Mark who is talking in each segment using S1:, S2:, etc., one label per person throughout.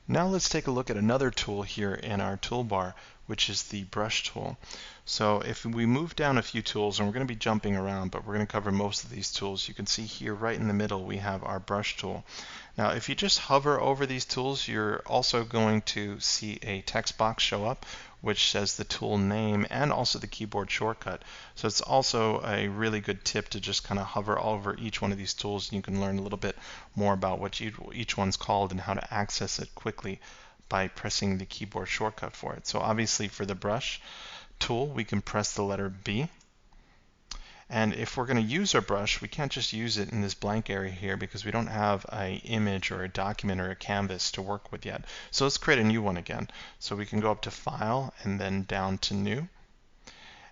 S1: Now let's take a look at another tool here in our toolbar, which is the brush tool. So if we move down a few tools, and we're going to be jumping around, but we're going to cover most of these tools, you can see here right in the middle we have our brush tool. Now if you just hover over these tools, you're also going to see a text box show up which says the tool name and also the keyboard shortcut. So it's also a really good tip to just kind of hover over each one of these tools, and you can learn a little bit more about what each one's called and how to access it quickly by pressing the keyboard shortcut for it. So obviously for the brush tool, we can press the letter B. And if we're going to use our brush, we can't just use it in this blank area here because we don't have an image or a document or a canvas to work with yet. So let's create a new one again. So we can go up to File and then down to New.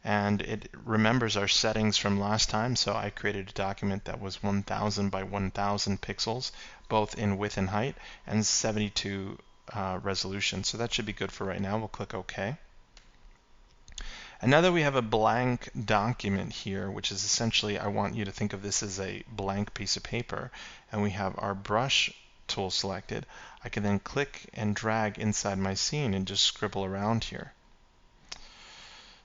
S1: And it remembers our settings from last time, so I created a document that was 1000 by 1000 pixels, both in width and height, and 72 resolution. So that should be good for right now. We'll click OK. And now that we have a blank document here, which is essentially, I want you to think of this as a blank piece of paper, and we have our brush tool selected, I can then click and drag inside my scene and just scribble around here.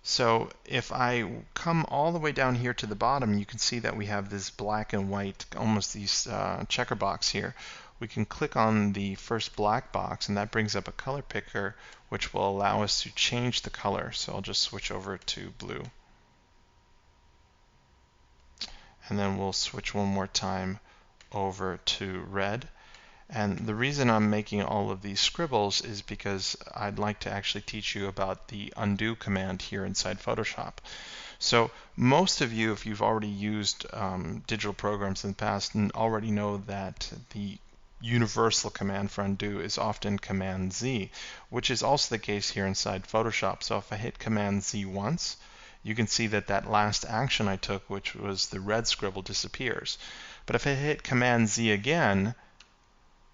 S1: So if I come all the way down here to the bottom, you can see that we have this black and white, almost these checker box here. We can click on the first black box, and that brings up a color picker which will allow us to change the color. So I'll just switch over to blue. And then we'll switch one more time over to red. And the reason I'm making all of these scribbles is because I'd like to actually teach you about the undo command here inside Photoshop. So most of you, if you've already used digital programs in the past, already know that the universal command for undo is often Command Z, which is also the case here inside Photoshop. So if I hit Command Z once, you can see that that last action I took, which was the red scribble, disappears. But if I hit Command Z again,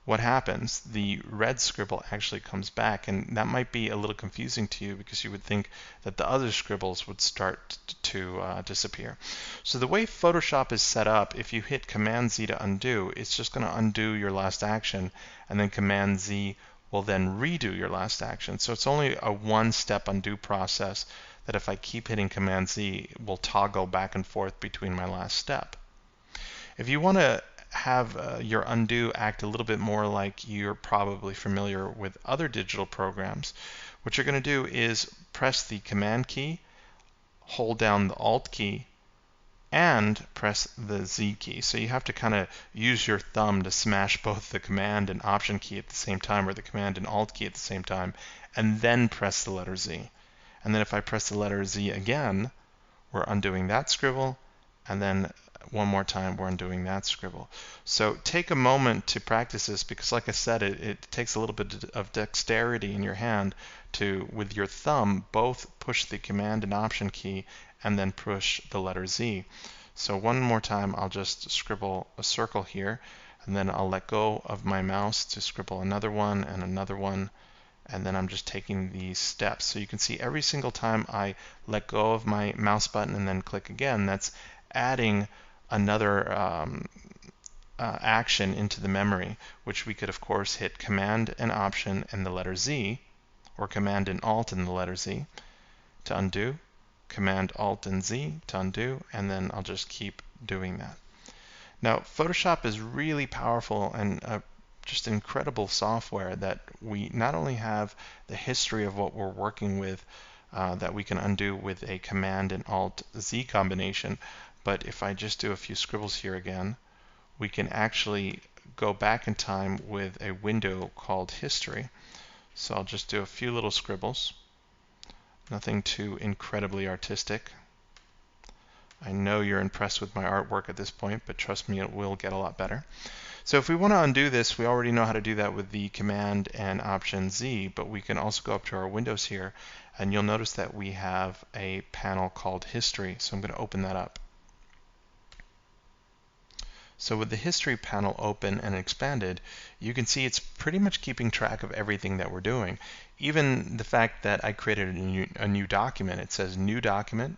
S1: what happens? The red scribble actually comes back, and that might be a little confusing to you because you would think that the other scribbles would start to disappear. So the way Photoshop is set up, if you hit Command Z to undo, it's just going to undo your last action, and then Command Z will then redo your last action. So it's only a one-step undo process that if I keep hitting Command Z, will toggle back and forth between my last step. If you want to have your undo act a little bit more like you're probably familiar with other digital programs, what you're going to do is press the Command key, hold down the Alt key, and press the Z key. So you have to kind of use your thumb to smash both the Command and Option key at the same time, or the Command and Alt key at the same time, and then press the letter Z. And then if I press the letter Z again, we're undoing that scribble, and then one more time we're undoing that scribble. So take a moment to practice this because, like I said, it takes a little bit of dexterity in your hand to, with your thumb, both push the Command and Option key and then push the letter Z. So one more time I'll just scribble a circle here, and then I'll let go of my mouse to scribble another one and another one, and then I'm just taking these steps. So you can see every single time I let go of my mouse button and then click again, that's adding another action into the memory, which we could of course hit Command and Option and the letter Z, or Command and Alt and the letter Z to undo, Command Alt and Z to undo, and then I'll just keep doing that. Now Photoshop is really powerful and just incredible software that we not only have the history of what we're working with that we can undo with a Command and Alt Z combination, but if I just do a few scribbles here again, we can actually go back in time with a window called History. So I'll just do a few little scribbles. Nothing too incredibly artistic. I know you're impressed with my artwork at this point, but trust me, it will get a lot better. So if we want to undo this, we already know how to do that with the Command and Option Z, but we can also go up to our windows here, and you'll notice that we have a panel called History. So I'm going to open that up. So with the History panel open and expanded, you can see it's pretty much keeping track of everything that we're doing. Even the fact that I created a new document. It says New Document,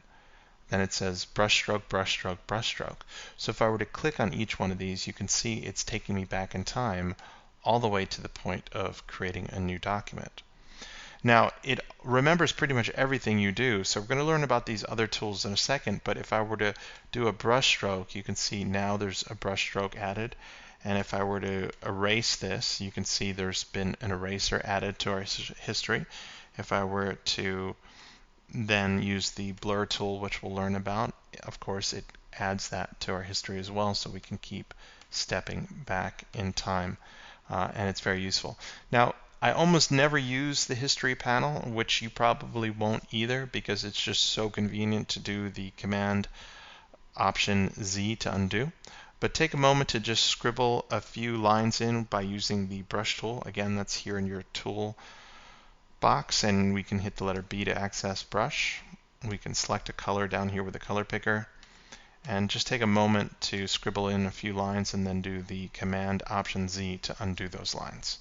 S1: then it says Brushstroke, Brushstroke, Brushstroke. So if I were to click on each one of these, you can see it's taking me back in time all the way to the point of creating a new document. Now, it remembers pretty much everything you do, so we're going to learn about these other tools in a second, but if I were to do a brush stroke, you can see now there's a brush stroke added, and if I were to erase this, you can see there's been an eraser added to our history. If I were to then use the blur tool, which we'll learn about, of course it adds that to our history as well, so we can keep stepping back in time, and it's very useful. Now, I almost never use the history panel, which you probably won't either, because it's just so convenient to do the Command Option Z to undo. But take a moment to just scribble a few lines in by using the brush tool. Again, that's here in your tool box, and we can hit the letter B to access brush. We can select a color down here with the color picker, and just take a moment to scribble in a few lines and then do the Command Option Z to undo those lines.